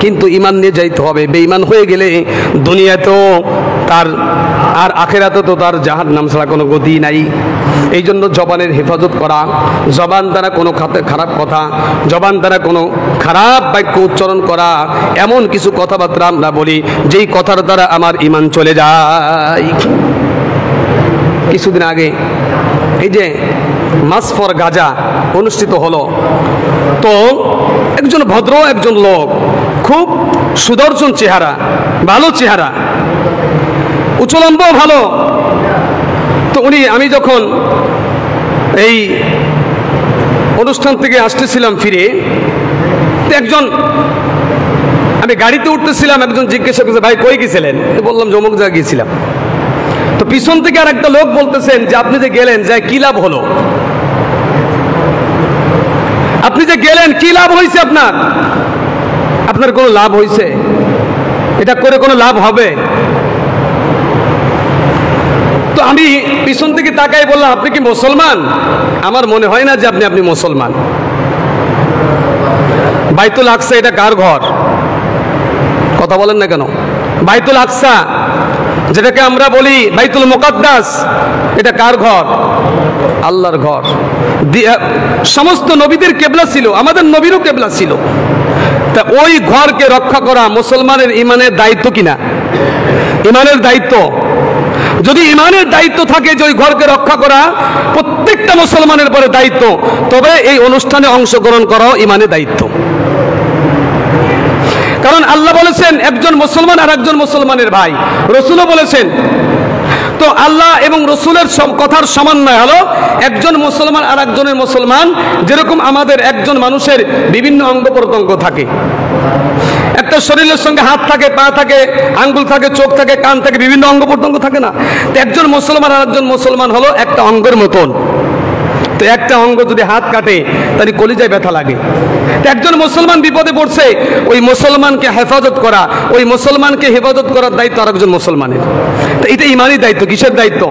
কিন্তু ইমান নিয়ে যাইতে হবে, বেঈমান হয়ে গেলে দুনিয়াতেও তার আর আখিরাতে তো তার জাহান্নাম ছাড়া কোনো গতি নাই। এই জন্য জবানের হেফাজত করা, জবান দ্বারা কোনো খারাপ কথা, জবান দ্বারা কোনো খারাপ বাক্য উচ্চারণ করা, এমন কিছু কথাবার্তা আমরা বলি যেই কথার দ্বারা আমার ঈমান চলে যায়। কিছুদিন আগে এই যে মাস ফর গাজা অনুষ্ঠিত হলো, তো একজন ভদ্র একজন লোক, খুব সুদর্শন চেহারা, ভালো চেহারা, উচ্চলম্ব ভালো। তো আমি যখন এই অনুষ্ঠান থেকে আসতেছিলাম ফিরে, একজন আমি গাড়িতে উঠতেছিলাম, একজন জিজ্ঞাসা করছে ভাই কই গেছিলেন? বললাম যে অমুক জায়গায় গিয়েছিলাম। তো পিছন থেকে আর একটা লোক বলতেছেন যে আপনি যে গেলেন যে কি লাভ হলো? আপনি যে গেলেন কি লাভ হয়েছে আপনার? আপনার কোনো লাভ হয়েছে? এটা করে কোনো লাভ হবে? তো আমি পিছন থেকে তাকাই বললাম আপনি কি মুসলমান? আমার মনে হয় না যে আপনি মুসলমান। বাইতুল আকসা এটা কার ঘর? কথা বলেন না কেন? বাইতুল আকসা যেটাকে আমরা বলি বাইতুল মুকাদ্দাস, এটা কার ঘর? আল্লাহর ঘর। সমস্ত নবীদের কেবলা ছিল, আমাদের নবীরও কেবলা ছিল। তা ওই ঘরকে রক্ষা করা মুসলমানের ইমানের দায়িত্ব কিনা? ইমানের দায়িত্ব। যদি ইমানের দায়িত্ব থাকে যে ওই ঘরকে রক্ষা করা প্রত্যেকটা মুসলমানের পরে দায়িত্ব, তবে এই অনুষ্ঠানে অংশগ্রহণ করাও ইমানের দায়িত্ব। কারণ আল্লাহ বলেছেন একজন মুসলমান আর একজন মুসলমানের ভাই, রসুলও বলেছেন। তো আল্লাহ এবং রসুলের কথার সমন্বয় হলো একজন মুসলমান আর একজনের মুসলমান। যেরকম আমাদের একজন মানুষের বিভিন্ন অঙ্গ প্রত্যঙ্গ থাকে, একটা শরীরের সঙ্গে হাত থাকে, পা থাকে, আঙ্গুল থাকে, চোখ থাকে, কান থাকে, বিভিন্ন অঙ্গ প্রত্যঙ্গ থাকে না? তো একজন মুসলমান আর একজন মুসলমান হলো একটা অঙ্গের মতন। তো একটা অঙ্গ যদি হাত কাটে তাহলে কলিজায় ব্যথা লাগে। তো একজন মুসলমান বিপদে পড়ছে, ওই মুসলমানকে হেফাজত করা, ওই মুসলমানকে হেফাজত করার দায়িত্ব আরেকজন মুসলমানের। তো এটা ইমানি দায়িত্ব। কিসের দায়িত্ব?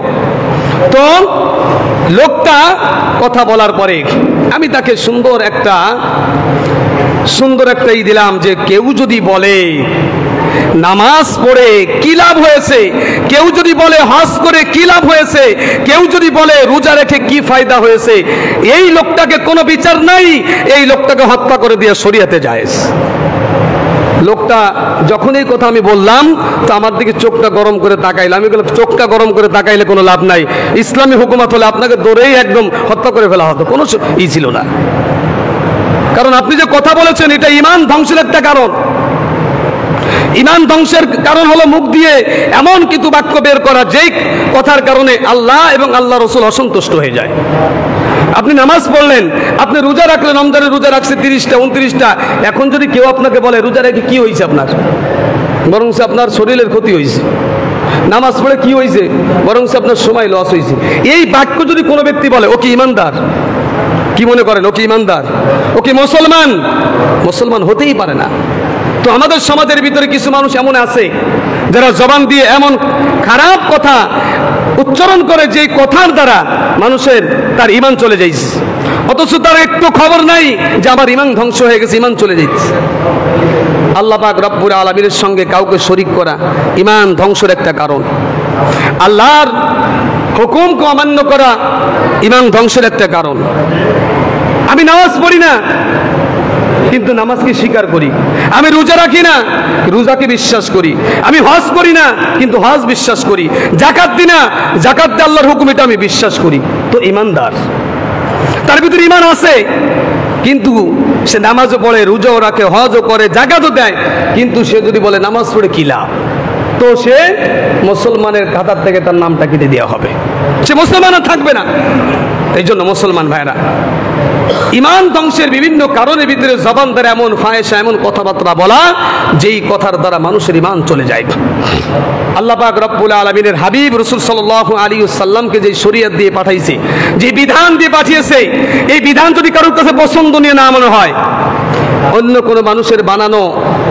তো লোকটা কথা বলার পরে আমি তাকে সুন্দর একটা দিলাম যে কেউ যদি বলে নামাজ পড়ে কি লাভ হয়েছে, কেউ যদি বলে হজ করে কি লাভ হয়েছে, কেউ যদি বলে রোজা রেখে কি ফায়দা হয়েছে, এই লোকটাকে কোনো বিচার নাই, এই লোকটাকে হত্যা করে দিয়ে শরীয়তে জায়েজ। লোকটা যখন এই কথা আমি বললাম তো আমার দিকে চোখটা গরম করে তাকাইল। আমি বললাম চোখটা গরম করে তাকাইলে কোনো লাভ নাই, ইসলামী হুকুমত হলে আপনাকে দৌড়েই একদম হত্যা করে ফেলা হতো, কোনো ছিল না। কারণ আপনি যে কথা বলেছেন এটা ঈমান ধ্বংসের একটা কারণ। ঈমান ধ্বংসের কারণ হলো মুখ দিয়ে এমন কিছু বাক্য বের করা যেই কথার কারণে আল্লাহ এবং আল্লাহ রসুল অসন্তুষ্ট হয়ে যায়। আপনি নামাজ পড়লেন, আপনি রোজা রাখলেন, রমজানের রোজা রাখছে 30টা 29টা, এখন যদি কেউ আপনাকে বলে রোজা রেখে কি হয়েছে আপনার, বরং আপনার শরীরের ক্ষতি হয়েছে, নামাজ পড়ে কি হয়েছে, বরং আপনার সময় লস হয়েছে, এই বাক্য যদি কোনো ব্যক্তি বলে ও কি ইমানদার? কি মনে করেন ও কি ইমানদার? ও কি মুসলমান? মুসলমান হতেই পারে না। তো আমাদের সমাজের ভিতরে কিছু মানুষ এমন আছে যারা জবান দিয়ে এমন খারাপ কথা উচ্চারণ করে যে কথার দ্বারা মানুষের তার ঈমান চলে যাইছে, অথচ তার একটু খবর নাই যে আমার ঈমান ধ্বংস হয়ে গেছে, ঈমান চলে যাচ্ছে। আল্লাহ পাক রব্বুল আলামিনের সঙ্গে কাউকে শরীক করা ঈমান ধ্বংসের একটা কারণ। আল্লাহর হুকুমকে অমান্য করা ঈমান ধ্বংসের একটা কারণ। আমি নামাজ পড়ি না কিন্তু নামাজকে স্বীকার করি, আমি রোজা রাখি না রোজাকে বিশ্বাস করি, আমি হজ করি না কিন্তু হজ বিশ্বাস করি, যাকাত দিই না যাকাত দিয়ে আল্লাহর হুকুম এটা আমি বিশ্বাস করি, তো ঈমানদার। তার ভিতরে ঈমান আছে কিন্তু সে নামাজও পড়ে, রোজাও রাখে, হজও করে, যাকাতও দেয়, কিন্তু সে যদি বলে নামাজ পড়ে কি লাভ, তো সে মুসলমানের খাতার থেকে তার নামটা কেটে দেওয়া হবে, সে মুসলমান আর থাকবে না। এই জন্য মুসলমান ভাইরা, ঈমান ধ্বংসের বিভিন্ন কারণের ভিতরে জবান দ্বারা এমন ফাহেসা, এমন কথাবার্তা বলা যেই কথার দ্বারা মানুষের ঈমান চলে যায়। আল্লাহ পাক রব্বুল আলামিনের হাবিব রাসূল সাল্লাল্লাহু আলাইহি ওয়াসাল্লামকে যে শরীয়ত দিয়ে পাঠাইছে, যে বিধান দিয়ে পাঠিয়েছে, এই বিধান যদি কারোর কাছে পছন্দনীয় না মনে হয়, অন্য কোনো মানুষের বানানো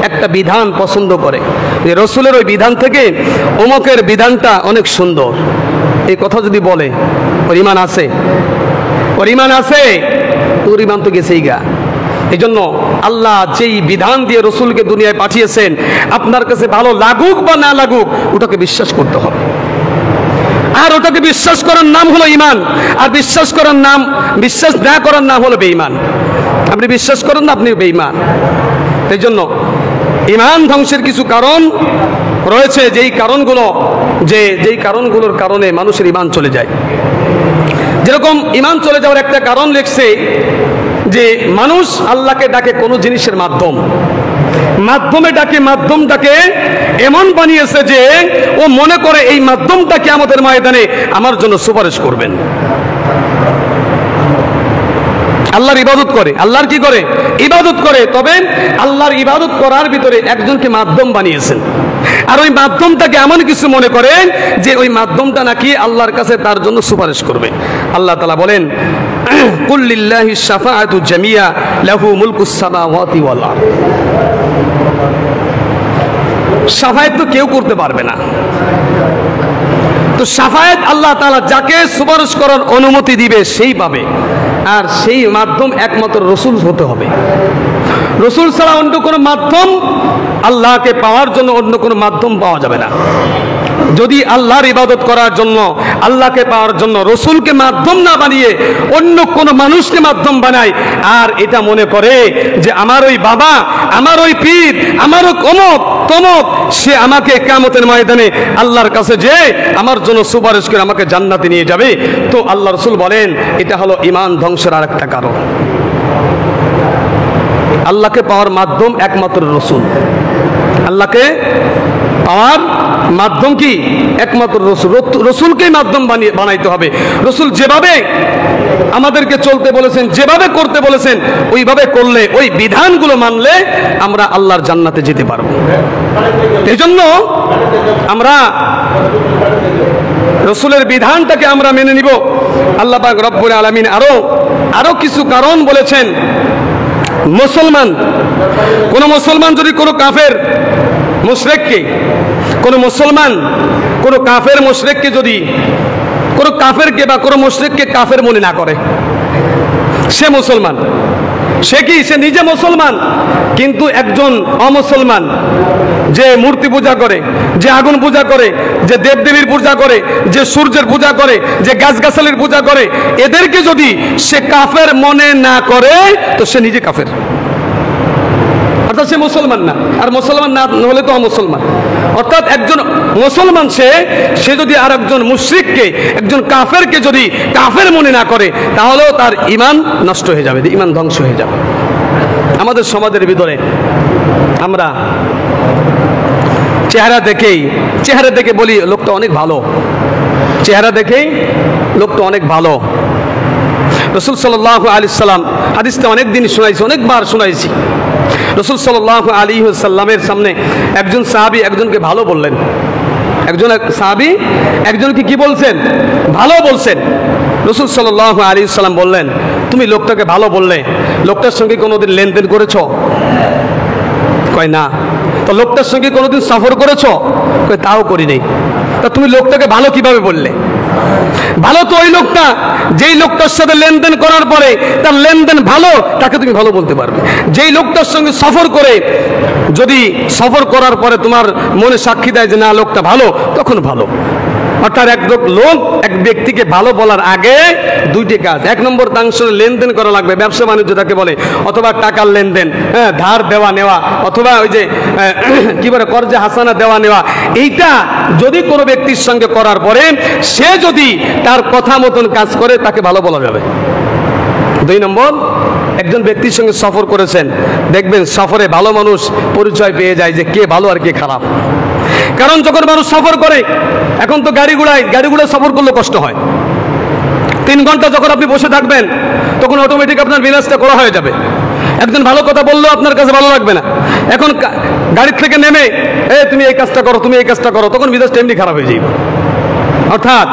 একটা বিধান পছন্দ করে যে রসুলের ওই বিধান থেকে অমুকের বিধানটা অনেক সুন্দর, এই কথা যদি বলে ওর ঈমান আছে, ওর ঈমান আছে, তোর ঈমান তো গেছেই গা। এই জন্য আল্লাহ যেই বিধান দিয়ে রসুলকে দুনিয়ায় পাঠিয়েছেন, আপনার কাছে ভালো লাগুক বা না লাগুক ওটাকে বিশ্বাস করতে হবে। আর ওটাকে বিশ্বাস করার নাম হলো ঈমান, আর বিশ্বাস না করার নাম হলো বেঈমান। আপনি বিশ্বাস করেন না, আপনি বেঈমান। এই জন্য ঈমান ধ্বংসের কিছু কারণ রয়েছে, যেই কারণগুলোর কারণে মানুষের ঈমান চলে যায়। যেরকম ঈমান চলে যাওয়ার একটা কারণ লিখছে যে মানুষ আল্লাহকে ডাকে কোনো জিনিসের মাধ্যমটাকে এমন বানিয়েছে যে ও মনে করে এই মাধ্যমটা কিয়ামতের ময়দানে আমার জন্য সুপারিশ করবেন। আল্লাহর ইবাদত করে, আল্লাহর কি করে? ইবাদত করে। তবে আল্লাহর ইবাদত করার ভিতরে একজনকে মাধ্যম বানিয়েছেন, আর ওই মাধ্যমটাকে এমন কিছু মনে করেন যে ওই মাধ্যমটা নাকি আল্লাহর কাছে তার জন্য সুপারিশ করবে। আল্লাহ তাআলা বলেন, কুল লিল্লাহি শাফাআতু জামিয়া লাহু মুলকুস সামাওয়াতি ওয়াল আরদ। শাফায়াত তো কেউ করতে পারবে না, তো শাফায়াত আল্লাহ তাআলা যাকে সুপারিশ করার অনুমতি দিবে সেই পাবে, আর সেই মাধ্যম একমাত্র রসুল হতে হবে। রসুল ছাড়া অন্য কোনো মাধ্যম, আল্লাহকে পাওয়ার জন্য অন্য কোনো মাধ্যম পাওয়া যাবে না। যদি আল্লাহর ইবাদত করার জন্য, আল্লাহকে পাওয়ার জন্য রসুলকে মাধ্যম না বানিয়ে অন্য কোনো মানুষকে মাধ্যম বানায়, আর এটা মনে করে যে আমার ওই বাবা, আমার ওই পীর, আমার অমুক তমুক, সে আমাকে কিয়ামতের ময়দানে আল্লাহর কাছে যে আমার জন্য সুপারিশ করে আমাকে জান্নাতে নিয়ে যাবে, তো আল্লাহ রসুল বলেন এটা হলো ঈমান ধ্বংসের আরেকটা কারণ। আল্লাহকে পাওয়ার মাধ্যম একমাত্র রসুল, আল্লাহকে পাওয়ার মাধ্যম কি? একমাত্র রসুল। রসুলকেই মাধ্যম বানাইতে হবে। রসুল যেভাবে আমাদেরকে চলতে বলেছেন, যেভাবে করতে বলেছেন, ওইভাবে করলে, ওই বিধানগুলো মানলে আমরা আল্লাহর জান্নাতে যেতে পারবো। এই জন্য আমরা রসুলের বিধানটাকে আমরা মেনে নিব। আল্লাহ পাক রব্বুল আলামিন আরো কিছু কারণ বলেছেন। মুসলমান, কোন মুসলমান যদি কোনো কাফের মুশরিককে, কোন মুসলমান কোন কাফের মুশরিককে যদি, কোন কাফেরকে বা কোন মুশরিককে কাফের মনে না করে, সে মুসলমান। সে কি? সে নিজে মুসলমান, কিন্তু একজন অমুসলমান যে মূর্তি পূজা করে, যে আগুন পূজা করে, যে দেবদেবীর পূজা করে, যে সূর্যের পূজা করে, যে গাছগাছালির পূজা করে, এদেরকে যদি সে কাফের মনে না করে তো সে নিজে কাফের, অর্থাৎ সে মুসলমান না। আর মুসলমান না হলে তো অমুসলমান। অর্থাৎ একজন মুসলমান সে যদি আর একজন মুশরিককে, একজন কাফেরকে যদি কাফের মনে না করে, তাহলেও তার ঈমান নষ্ট হয়ে যাবে, ঈমান ধ্বংস হয়ে যাবে। আমাদের সমাজের ভিতরে আমরা চেহারা দেখে বলি লোকটা অনেক ভালো, চেহারা দেখেই লোকটা অনেক ভালো। রাসূল সাল্লাল্লাহু আলাইহি সাল্লাম হাদিসটা অনেকদিন শোনাইছি, অনেকবার শোনাইছি। রাসূল সাল্লাল্লাহু আলাইহি ওয়াসাল্লামের সামনে একজন সাহাবী একজনকে ভালো বললেন। একজন সাহাবী একজনকে কি বলছেন? ভালো বলছেন। রাসূল সাল্লাল্লাহু আলাইহি ওয়াসাল্লাম বললেন, তুমি লোকটাকে ভালো বললে, লোকটার সঙ্গে কোনোদিন লেনদেন করেছো? কয় না। তো লোকটার সঙ্গে কোনোদিন সফর করেছো? কয় তাও করি নাই। তা তুমি লোকটাকে ভালো কিভাবে বললে? ভালো তো ওই লোকটা যেই লোকটার সাথে লেনদেন করার পরে তার লেনদেন ভালো, তাকে তুমি ভালো বলতে পারবে। যেই লোকটার সঙ্গে সফর করে, যদি সফর করার পরে তোমার মনে সাক্ষী দেয় যে না লোকটা ভালো, তখন ভালো। অর্থাৎ এক ব্যক্তিকে ভালো বলার আগে দুইটি কাজ। এক নম্বর, তার সঙ্গে লেনদেন করা লাগবে, ব্যবসা বাণিজ্য তাকে বলে, অথবা টাকার লেনদেন, ধার দেওয়া নেওয়া, অথবা ওই যে কি বলে কর্জে হাসানা দেওয়া নেওয়া। এইটা যদি কোনো ব্যক্তির সঙ্গে করার পরে সে যদি তার কথা মতন কাজ করে, তাকে ভালো বলা যাবে। দুই নম্বর, একজন ব্যক্তির সঙ্গে সফর করেছেন, দেখবেন সফরে ভালো মানুষ পরিচয় পেয়ে যায় যে কে ভালো আর কে খারাপ। কারণ যখন মানুষ সফর করে, এখন তো গাড়িগুড়ায় সফর করলে কষ্ট হয়। 3 ঘন্টা যখন আপনি বসে থাকবেন, তখন অটোমেটিক আপনার মেজাজটা কড়া হয়ে যাবে। একজন ভালো কথা বললেও আপনার কাছে ভালো লাগবে না। এখন গাড়ির থেকে নেমে তুমি এই কাজটা করো, তুমি এই কাজটা করো, তখন মেজাজটা এমনি খারাপ হয়ে যাবে। অর্থাৎ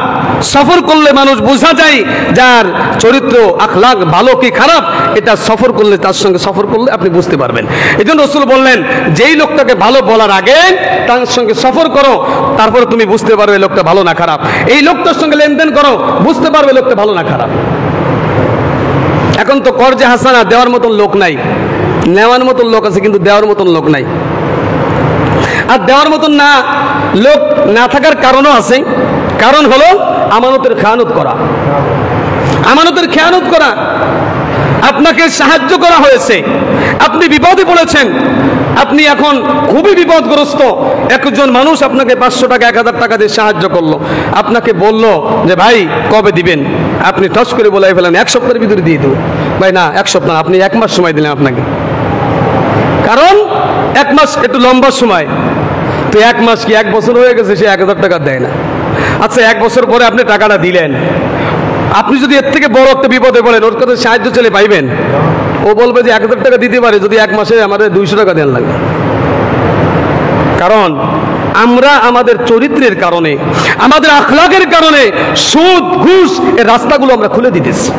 সফর করলে মানুষ বোঝা যায় যার চরিত্র আখলাক ভালো কি খারাপ, এটা সফর করলে, তার সঙ্গে সফর করলে আপনি বুঝতে পারবেন। এই জন্য রাসূল বললেন, যেই লোকটাকে ভালো বলার আগে তার সঙ্গে সফর করো, তারপরে তুমি বুঝতে পারবে লোকটা ভালো না খারাপ। এই লোকটার সঙ্গে লেনদেন করো, বুঝতে পারবে লোকটা ভালো না খারাপ। এখন তো কর্জে হাসানা দেওয়ার মতন লোক নাই, নেওয়ার মতন লোক আছে কিন্তু দেওয়ার মতন লোক নাই। আর দেওয়ার মতন লোক না থাকার কারণও আছে। কারণ হলো আমানতের খেয়ানত করা। আমানতের খেয়ানত করা, আপনাকে সাহায্য করা হয়েছে, আপনি বিপদে পড়েছেন, আপনি এখন খুবই বিপদগ্রস্ত, একজন মানুষ আপনাকে 500 টাকা 1000 টাকা দিয়ে সাহায্য করলো, আপনাকে বলল যে ভাই কবে দিবেন, আপনি টস করে বলে ফেলেন 1 সপ্তাহের ভিতরে দিয়ে দেবো। ভাই না, 1 সপ্তাহ, আপনি 1 মাস সময় দিলেন আপনাকে। কারণ 1 মাস একটু লম্বা সময়, তো 1 মাস কি 1 বছর হয়ে গেছে, সে 1000 টাকা দেয় না। আচ্ছা 1 বছর পরে আপনি টাকাটা দিলেন, আপনি যদি এর থেকে বড় একটা বিপদে পড়েন, ওর কাছে সাহায্য চলে পাইবেন? ও বলবে যে 1000 টাকা দিতে পারে, যদি এক মাসে আমাদের 200 টাকা দেন লাগবে। কারণ আমরা আমাদের চরিত্রের কারণে, আমাদের আখলাকের কারণে সুদ ঘুষ এর রাস্তাগুলো আমরা খুলে দিতেছি।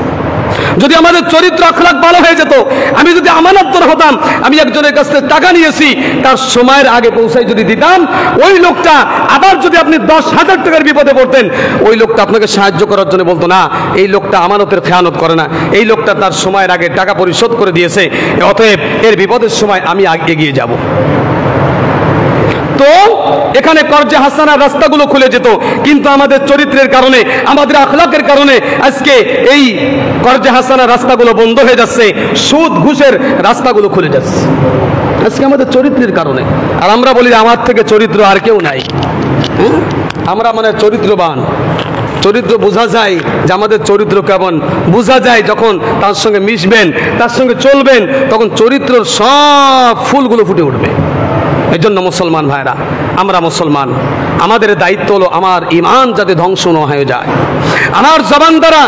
যদি আমাদের চরিত্র আখলাক ভালো হয়ে যেত, আমি যদি আমানতদার হতাম, আমি একজনের কাছ থেকে টাকা নিয়েছি, তার সময়ের আগে পৌঁছাই যদি দিতাম, ওই লোকটা আবার যদি আপনি 10,000 টাকার বিপদে পড়তেন, ওই লোকটা আপনাকে সাহায্য করার জন্য বলতো না, এই লোকটা আমানতের খেয়ানত করে না, এই লোকটা তার সময়ের আগে টাকা পরিশোধ করে দিয়েছে, অতএব এর বিপদের সময় আমি এগিয়ে যাব। তো এখানে কর্জে হাসানার রাস্তাগুলো খুলে যেত, কিন্তু আমাদের চরিত্রের কারণে, আমাদের আখলাকের কারণে আজকে এই কর্জে হাসানার রাস্তাগুলো বন্ধ হয়ে যাচ্ছে, সুদ ঘুষের রাস্তাগুলো খুলে যাচ্ছে আজকে আমাদের চরিত্রের কারণে। আর আমরা বলি আমার থেকে চরিত্র আর কেউ নাই। আমরা মানে চরিত্রবান। চরিত্র বোঝা যায় যে আমাদের চরিত্র কেমন, বোঝা যায় যখন তার সঙ্গে মিশবেন, তার সঙ্গে চলবেন, তখন চরিত্রের সব ফুলগুলো ফুটে উঠবে। এই জন্য মুসলমান ভাইরা, আমরা মুসলমান, আমাদের দায়িত্ব হলো আমার ঈমান যাতে ধ্বংস না হয়ে যায়। আমার জবান দ্বারা,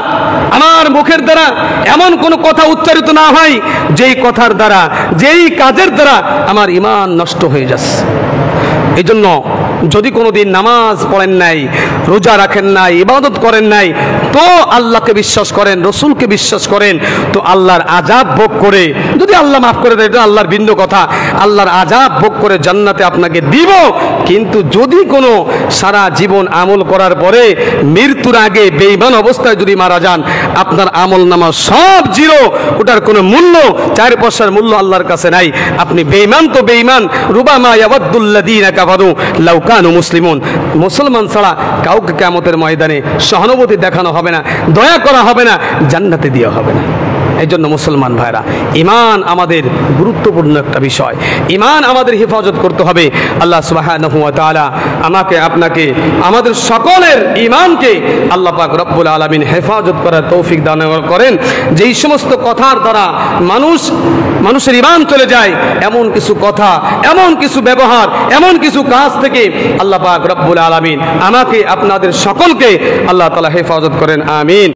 আমার মুখের দ্বারা এমন কোনো কথা উচ্চারিত না হয় যেই কথার দ্বারা, যেই কাজের দ্বারা আমার ঈমান নষ্ট হয়ে যাচ্ছে। এই জন্য যদি কোনোদিন নামাজ পড়েন নাই, রোজা রাখেন নাই, ইবাদত করেন নাই, তো আল্লাহকে বিশ্বাস করেন, রসুলকে বিশ্বাস করেন, তো আল্লাহর আযাব ভোগ করে, যদি আল্লাহ মাফ করে দেয়, এটা আল্লাহর ভিন্ন কথা, আল্লাহর আযাব ভোগ করে জান্নাতে আপনাকে দিব। কিন্তু যদি কোনো সারা জীবন আমল করার পরে মৃত্যুর আগে বেঈমান অবস্থায় যদি মারা যান, আপনার আমল নামা সব জিরো, ওটার কোনো মূল্য, 4 পয়সার মূল্য আল্লাহর কাছে নাই। আপনি বেঈমান তো বেঈমান, রুবামা ইয়াওয়াদ্দুল্লাযীনা কাফারু লাউ কানু মুসলিমুন। মুসলমান ছাড়া কাউকে কিয়ামতের ময়দানে সহানুভূতি দেখানো হবে না, দয়া করা হবে না, জান্নাতে দেওয়া হবে না। এই জন্য মুসলমান ভাইরা, ঈমান আমাদের গুরুত্বপূর্ণ একটা বিষয়, ঈমান আমাদের হেফাজত করতে হবে। আল্লাহ সুবহানাহু ওয়া তাআলা আমাকে, আপনাকে, আমাদের সকলের ঈমানকে আল্লাহ পাক রব্বুল আলামিন হেফাজত করার তৌফিক দান করেন। যেই সমস্ত কথার দ্বারা মানুষের ঈমান চলে যায়, এমন কিছু কথা, এমন কিছু ব্যবহার, এমন কিছু কাজ থেকে আল্লাহ পাক রব্বুল আলামিন আমাকে, আপনাদের সকলকে আল্লাহ তাআলা হেফাজত করেন। আমিন।